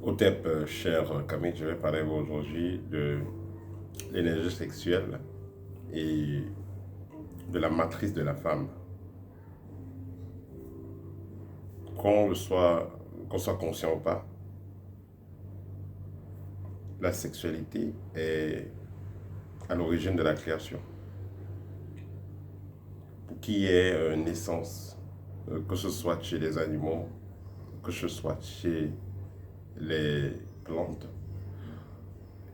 Otep, cher Camille, je vais parler aujourd'hui de l'énergie sexuelle et de la matrice de la femme. Qu'on soit conscient ou pas, la sexualité est à l'origine de la création. Pour qu'il y ait naissance, que ce soit chez les animaux, que ce soit chez les plantes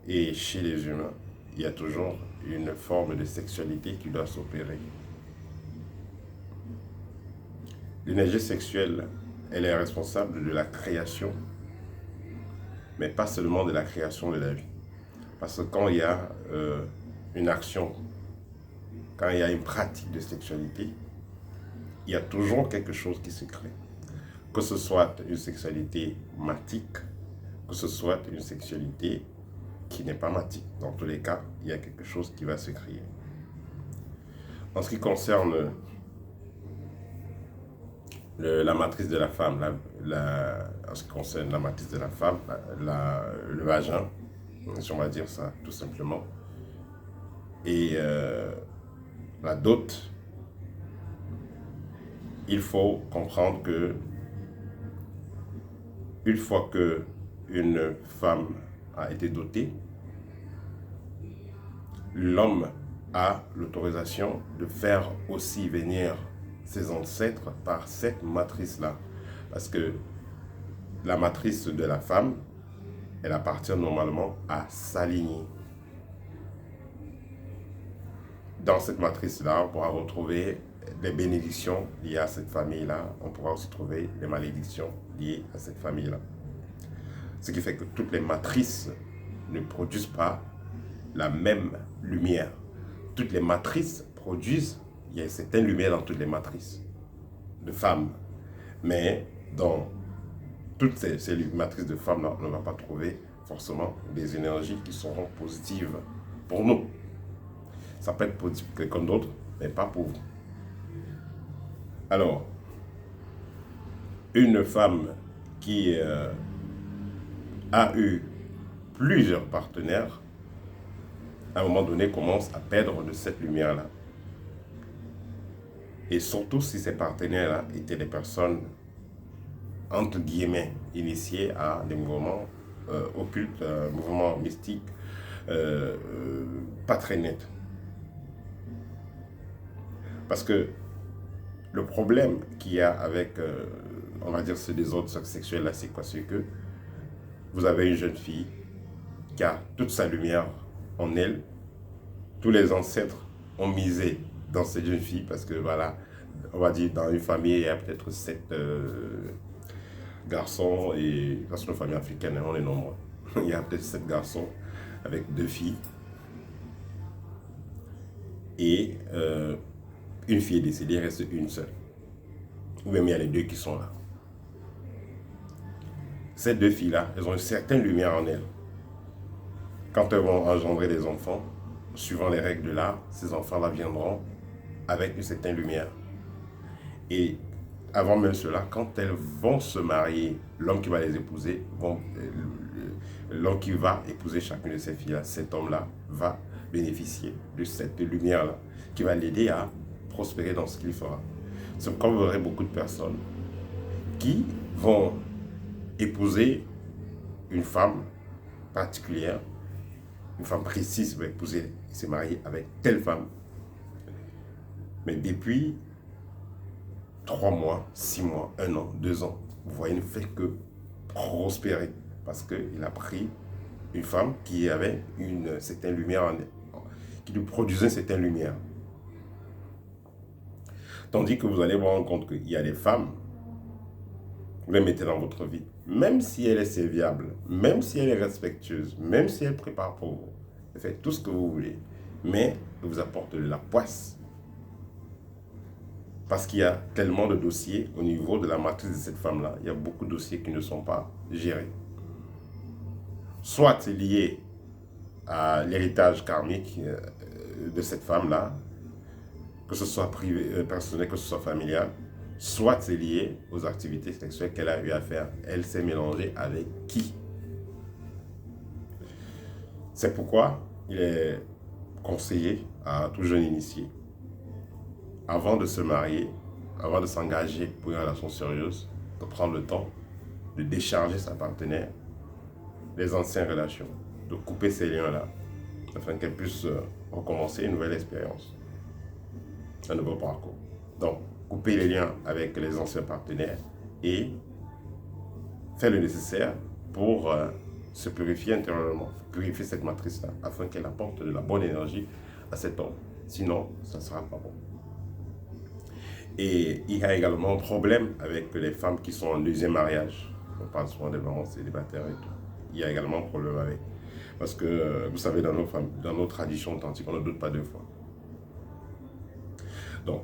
et chez les humains, il y a toujours une forme de sexualité qui doit s'opérer. L'énergie sexuelle, elle est responsable de la création, mais pas seulement de la création de la vie. Parce que quand il y a une action, quand il y a une pratique de sexualité, il y a toujours quelque chose qui se crée. Que ce soit une sexualité matique, que ce soit une sexualité qui n'est pas matique. Dans tous les cas, il y a quelque chose qui va se créer. En ce qui concerne la matrice de la femme, en ce qui concerne la matrice de la femme, le vagin, si on va dire ça tout simplement, et la dot, il faut comprendre que une fois que une femme a été dotée, l'homme a l'autorisation de faire aussi venir ses ancêtres par cette matrice-là. Parce que la matrice de la femme, elle appartient normalement à sa lignée. Dans cette matrice-là, on pourra retrouver les bénédictions liées à cette famille-là. On pourra aussi trouver les malédictions liées à cette famille-là. Ce qui fait que toutes les matrices ne produisent pas la même lumière. Toutes les matrices produisent, il y a certaines lumières dans toutes les matrices de femmes. Mais dans toutes ces matrices de femmes-là, on ne va pas trouver forcément des énergies qui seront positives pour nous. Ça peut être positif pour quelqu'un d'autre, mais pas pour vous. Alors, une femme qui a eu plusieurs partenaires, à un moment donné, commence à perdre de cette lumière-là. Et surtout si ces partenaires-là étaient des personnes, entre guillemets, initiées à des mouvements occultes, mouvements mystiques, pas très nets. Parce que le problème qu'il y a avec, on va dire, ce désordre sexuel-là, c'est quoi? C'est que vous avez une jeune fille qui a toute sa lumière en elle. Tous les ancêtres ont misé dans cette jeune fille parce que, voilà, on va dire, dans une famille, il y a peut-être 7 garçons, et dans une famille africaine, on est nombreux. Il y a peut-être 7 garçons avec 2 filles. Et une fille est décédée, il reste une seule. Ou même il y a les 2 qui sont là. Ces 2 filles-là, elles ont une certaine lumière en elles. Quand elles vont engendrer des enfants, suivant les règles de l'art, ces enfants-là viendront avec une certaine lumière. Et avant même cela, quand elles vont se marier, l'homme qui va les épouser, l'homme qui va épouser chacune de ces filles-là, cet homme-là va bénéficier de cette lumière-là, qui va l'aider à prospérer dans ce qu'il fera. C'est pourquoi vous aurez beaucoup de personnes qui vont épouser une femme particulière, une femme précise va épouser, se marier avec telle femme. Mais depuis 3 mois, 6 mois, 1 an, 2 ans, vous voyez, il ne fait que prospérer. Parce qu'il a pris une femme qui avait une certaine lumière, qui lui produisait une certaine lumière. Tandis que vous allez vous rendre compte qu'il y a des femmes, vous les mettez dans votre vie, même si elle est serviable, même si elle est respectueuse, même si elle prépare pour vous, elle fait tout ce que vous voulez, mais elle vous apporte de la poisse. Parce qu'il y a tellement de dossiers au niveau de la matrice de cette femme-là, il y a beaucoup de dossiers qui ne sont pas gérés. Soit c'est lié à l'héritage karmique de cette femme-là, que ce soit privé, personnel, que ce soit familial, soit c'est lié aux activités sexuelles qu'elle a eu à faire. Elle s'est mélangée avec qui? C'est pourquoi il est conseillé à tout jeune initié, avant de se marier, avant de s'engager pour une relation sérieuse, de prendre le temps de décharger sa partenaire des anciennes relations, de couper ces liens-là, afin qu'elle puisse recommencer une nouvelle expérience, un nouveau parcours. Donc, couper les liens avec les anciens partenaires et faire le nécessaire pour se purifier intérieurement, purifier cette matrice-là, afin qu'elle apporte de la bonne énergie à cet homme. Sinon, ça ne sera pas bon. Et il y a également un problème avec les femmes qui sont en deuxième mariage. On parle souvent des mamans célibataires et tout. Il y a également un problème avec. Parce que, vous savez, dans nos traditions authentiques, on ne doute pas deux fois. Donc,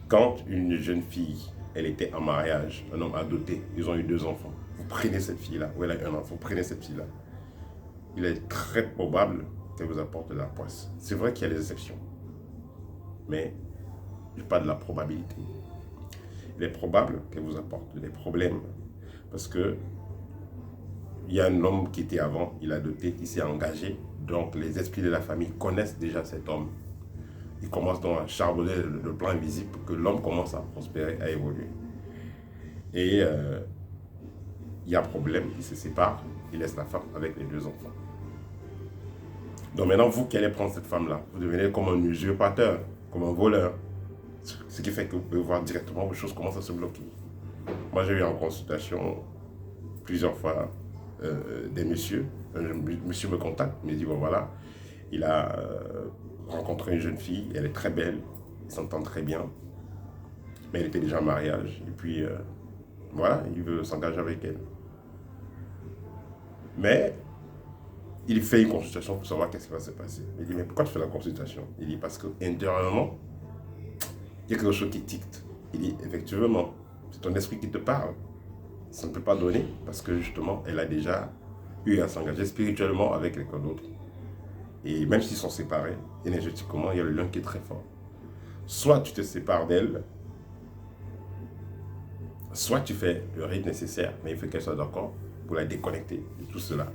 quand une jeune fille, elle était en mariage, un homme a doté, ils ont eu 2 enfants, vous prenez cette fille-là, ou elle a eu un enfant, vous prenez cette fille-là, il est très probable qu'elle vous apporte de la poisse. C'est vrai qu'il y a des exceptions, mais je parle de la probabilité. Il est probable qu'elle vous apporte des problèmes, parce que il y a un homme qui était avant, il a doté, il s'est engagé, donc les esprits de la famille connaissent déjà cet homme. Il commence donc à charbonner le plan invisible pour que l'homme commence à prospérer, à évoluer. Et il y a problème, il se sépare, il laisse la femme avec les 2 enfants. Donc maintenant, vous qui allez prendre cette femme-là, vous devenez comme un usurpateur, comme un voleur. Ce qui fait que vous pouvez voir directement vos choses commencent à se bloquer. Moi, j'ai eu en consultation plusieurs fois des messieurs. Un monsieur me contacte, me dit, bon voilà, il a rencontré une jeune fille, elle est très belle, ils s'entendent très bien, mais elle était déjà en mariage, et puis voilà, il veut s'engager avec elle. Mais il fait une consultation pour savoir qu'est-ce qui va se passer. Il dit, mais pourquoi tu fais la consultation? Il dit, parce que intérieurement, il y a quelque chose qui tique. Il dit, effectivement, c'est ton esprit qui te parle. Ça ne peut pas donner, parce que justement, elle a déjà eu à s'engager spirituellement avec quelqu'un d'autre. Et même s'ils sont séparés, énergétiquement, il y a le lien qui est très fort. Soit tu te sépares d'elle, soit tu fais le rythme nécessaire, mais il faut qu'elle soit d'accord pour la déconnecter de tout cela.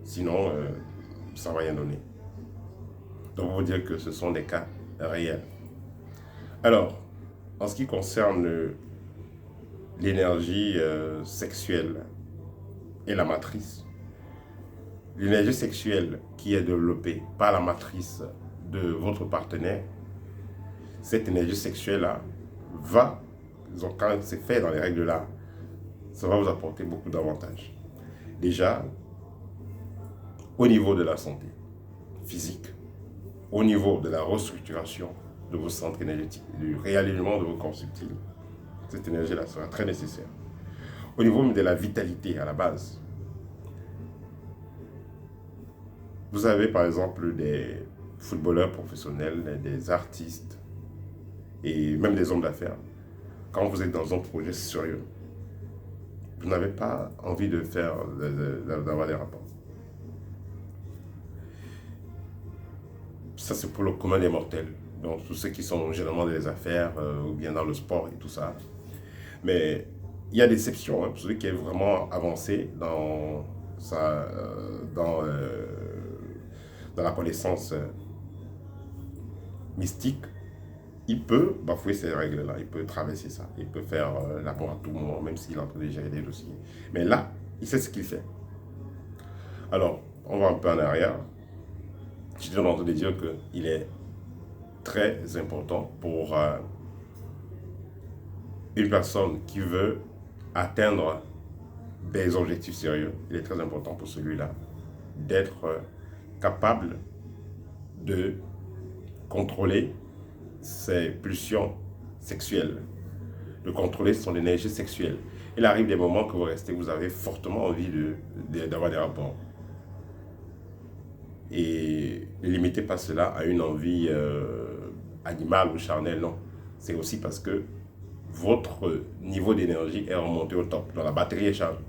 Sinon, ça ne va rien donner. Donc, vous dire que ce sont des cas réels. Alors, en ce qui concerne l'énergie sexuelle et la matrice, l'énergie sexuelle qui est développée par la matrice de votre partenaire, cette énergie sexuelle-là va, quand c'est fait dans les règles de l'art, ça va vous apporter beaucoup d'avantages. Déjà, au niveau de la santé physique, au niveau de la restructuration de vos centres énergétiques, du réalignement de vos corps subtils, cette énergie-là sera très nécessaire. Au niveau de la vitalité à la base, vous avez par exemple des footballeurs professionnels, des artistes et même des hommes d'affaires. Quand vous êtes dans un projet sérieux, vous n'avez pas envie de faire, d'avoir des rapports. Ça, c'est pour le commun des mortels. Donc, tous ceux qui sont généralement dans les affaires ou bien dans le sport et tout ça. Mais il y a des exceptions, hein, pour celui qui est vraiment avancé dans la connaissance mystique. Il peut bafouer ces règles-là, il peut traverser ça, il peut faire l'amour à tout moment, même s'il est en train de gérer des dossiers. Mais là, il sait ce qu'il fait. Alors, on va un peu en arrière. Je suis en train de dire qu'il est très important pour une personne qui veut atteindre des objectifs sérieux. Il est très important pour celui-là d'être capable de contrôler ses pulsions sexuelles, de contrôler son énergie sexuelle. Il arrive des moments que vous avez fortement envie d'avoir des rapports. Et ne limitez pas cela à une envie animale ou charnelle, non. C'est aussi parce que votre niveau d'énergie est remonté au top, dans la batterie est chargée.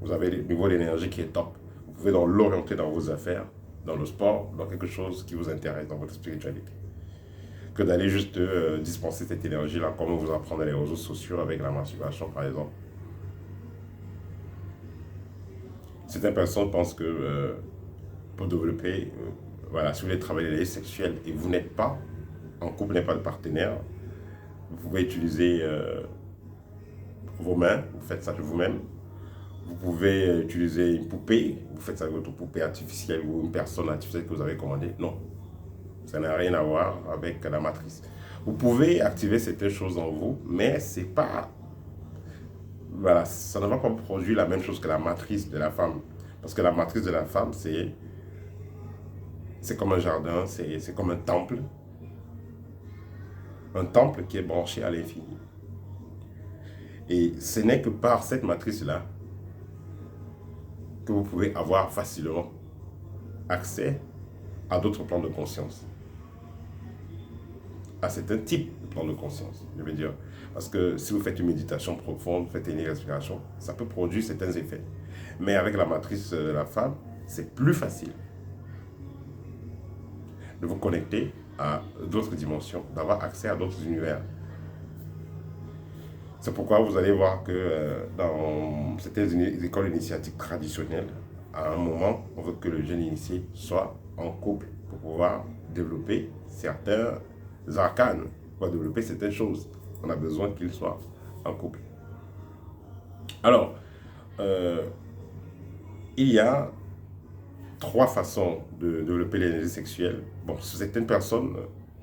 Vous avez le niveau d'énergie qui est top. Vous pouvez donc l'orienter dans vos affaires, dans le sport, dans quelque chose qui vous intéresse, dans votre spiritualité. Que d'aller juste dispenser cette énergie-là, comme on vous apprend dans les réseaux sociaux avec la masturbation, par exemple. Certaines personnes pensent que pour développer, voilà, si vous voulez travailler l'énergie sexuelle et vous n'êtes pas en couple, n'êtes pas de partenaire, vous pouvez utiliser vos mains, vous faites ça de vous-même. Vous pouvez utiliser une poupée, vous faites ça avec votre poupée artificielle ou une personne artificielle que vous avez commandée. Non, ça n'a rien à voir avec la matrice. Vous pouvez activer certaines choses en vous, mais c'est pas, voilà, ça ne va pas produire la même chose que la matrice de la femme. Parce que la matrice de la femme, c'est comme un jardin, c'est comme un temple. Un temple qui est branché à l'infini. Et ce n'est que par cette matrice-là que vous pouvez avoir facilement accès à d'autres plans de conscience. À certains types de plans de conscience, je veux dire. Parce que si vous faites une méditation profonde, vous faites une respiration, ça peut produire certains effets. Mais avec la matrice de la femme, c'est plus facile de vous connecter à d'autres dimensions, d'avoir accès à d'autres univers. C'est pourquoi vous allez voir que dans certaines écoles initiatiques traditionnelles, à un moment, on veut que le jeune initié soit en couple pour pouvoir développer certains arcanes, pour développer certaines choses. On a besoin qu'il soit en couple. Alors, il y a 3 façons de développer l'énergie sexuelle. Bon, certaines personnes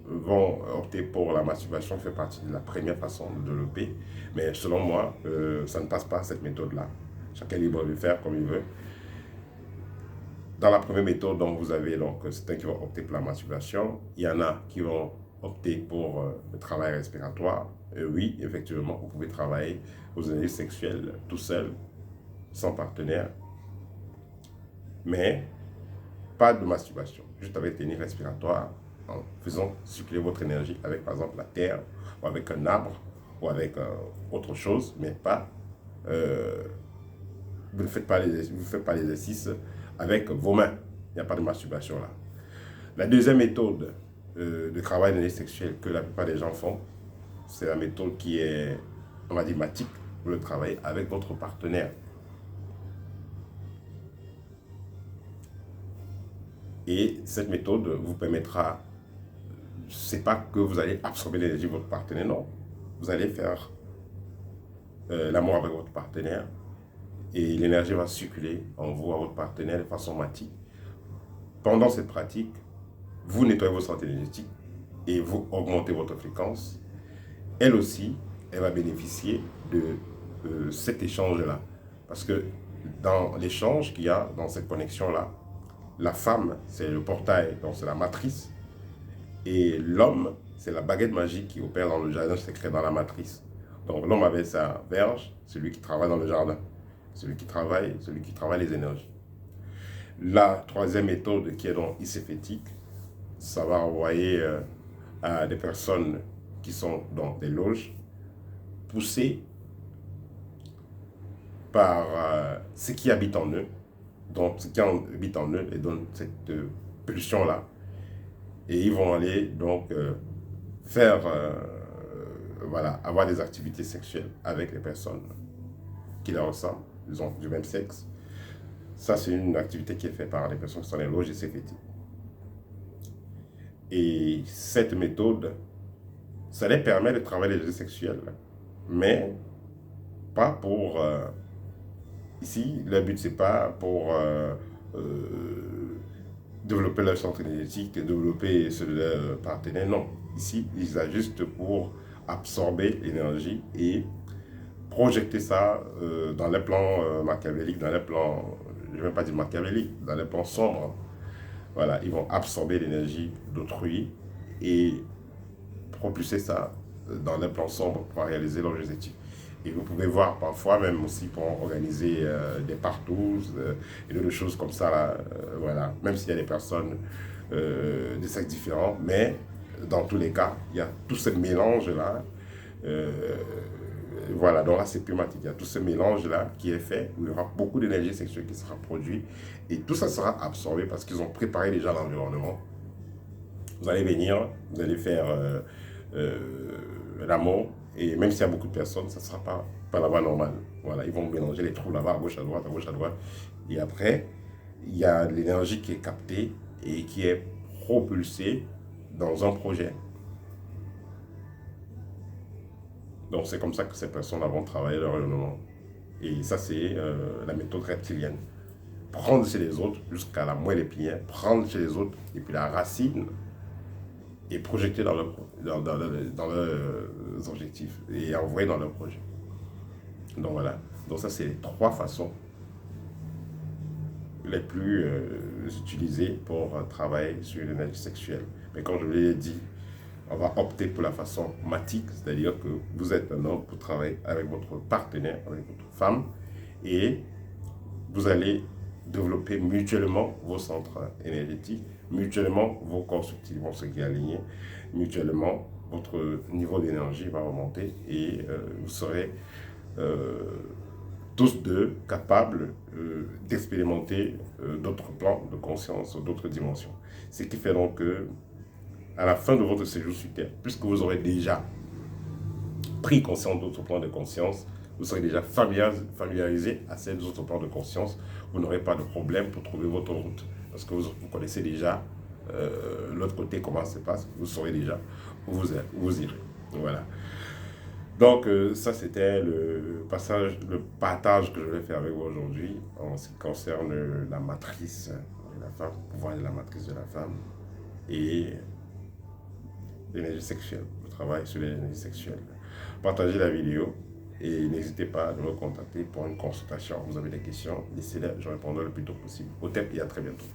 vont opter pour la masturbation, qui fait partie de la première façon de développer. Mais selon moi, ça ne passe pas cette méthode-là. Chacun est libre de faire comme il veut. Dans la première méthode, donc, vous avez donc certains qui vont opter pour la masturbation. Il y en a qui vont opter pour le travail respiratoire. Et oui, effectivement, vous pouvez travailler vos énergies sexuelles tout seul, sans partenaire. Mais pas de masturbation, juste avec technique respiratoire, en faisant circuler votre énergie avec par exemple la terre, ou avec un arbre, ou avec autre chose, mais pas, vous ne faites pas l'exercice avec vos mains. Il n'y a pas de masturbation là. La deuxième méthode de travail d'énergie sexuelle que la plupart des gens font, c'est la méthode qui est, on va dire, matique, pour le travail avec votre partenaire. Et cette méthode vous permettra, c'est pas que vous allez absorber l'énergie de votre partenaire, non. Vous allez faire l'amour avec votre partenaire et l'énergie va circuler en vous, à votre partenaire de façon matique. Pendant cette pratique, vous nettoyez vos centres énergétiques et vous augmentez votre fréquence. Elle aussi, elle va bénéficier de cet échange-là. Parce que dans l'échange qu'il y a, dans cette connexion-là, la femme, c'est le portail, donc c'est la matrice. Et l'homme, c'est la baguette magique qui opère dans le jardin secret, dans la matrice. Donc l'homme avec sa verge, celui qui travaille dans le jardin. Celui qui travaille les énergies. La troisième méthode qui est donc iséphétique, ça va envoyer à des personnes qui sont dans des loges, poussées par ce qui habite en eux. Donc, ce qui habite en eux et donne cette pulsion-là. Et ils vont aller donc faire, voilà, avoir des activités sexuelles avec les personnes qui leur ressemblent, disons, du même sexe. Ça, c'est une activité qui est faite par les personnes qui sont dans les loges iséphétiques. Et cette méthode, ça les permet de travailler les jeux sexuels, mais pas pour... ici, le but, c'est pas pour développer leur centre énergétique, développer ceux de leur partenaire, non. Ici, ils ajustent pour absorber l'énergie et projeter ça dans les plans machiavéliques, dans les plans, je ne vais pas dire machiavéliques, dans les plans sombres. Voilà, ils vont absorber l'énergie d'autrui et propulser ça dans les plans sombres pour réaliser l'objectif. Et vous pouvez voir parfois même aussi pour organiser des partous et d'autres choses comme ça, là, voilà. Même s'il y a des personnes de sexes différents, mais dans tous les cas, il y a tout ce mélange-là. Voilà, donc là c'est pneumatique. Il y a tout ce mélange-là qui est fait, où il y aura beaucoup d'énergie sexuelle qui sera produite. Et tout ça sera absorbé parce qu'ils ont préparé déjà l'environnement. Vous allez venir, vous allez faire l'amour. Et même s'il y a beaucoup de personnes, ça ne sera pas la voie normale. Voilà, ils vont mélanger les trous là-bas, à gauche, à droite, à gauche, à droite. Et après, il y a de l'énergie qui est captée et qui est propulsée dans un projet. Donc c'est comme ça que ces personnes vont travailler leur rayonnement. Et ça, c'est la méthode reptilienne. Prendre chez les autres jusqu'à la moelle épinière, prendre chez les autres et puis la racine et projeter dans leurs objectifs et envoyer dans leur projet. Donc voilà. Donc ça, c'est les 3 façons les plus utilisées pour travailler sur l'énergie sexuelle. Mais comme je vous l'ai dit, on va opter pour la façon matique, c'est-à-dire que vous êtes un homme pour travailler avec votre partenaire, avec votre femme, et vous allez développer mutuellement vos centres énergétiques, mutuellement vos corps subtils vont se aligner, mutuellement votre niveau d'énergie va augmenter et vous serez tous deux capables d'expérimenter d'autres plans de conscience, d'autres dimensions. Ce qui fait donc que à la fin de votre séjour sur Terre, puisque vous aurez déjà pris conscience d'autres plans de conscience, vous serez déjà familiarisé à ces autres plans de conscience, vous n'aurez pas de problème pour trouver votre route. Parce que vous connaissez déjà l'autre côté, comment ça se passe, vous saurez déjà où vous irez. Voilà. Donc, ça, c'était le partage que je vais faire avec vous aujourd'hui en ce qui concerne la matrice de la femme, le pouvoir de la matrice de la femme et l'énergie sexuelle, le travail sur l'énergie sexuelle. Partagez la vidéo et n'hésitez pas à me contacter pour une consultation. Vous avez des questions, laissez-les, je répondrai le plus tôt possible. Au thème et à très bientôt.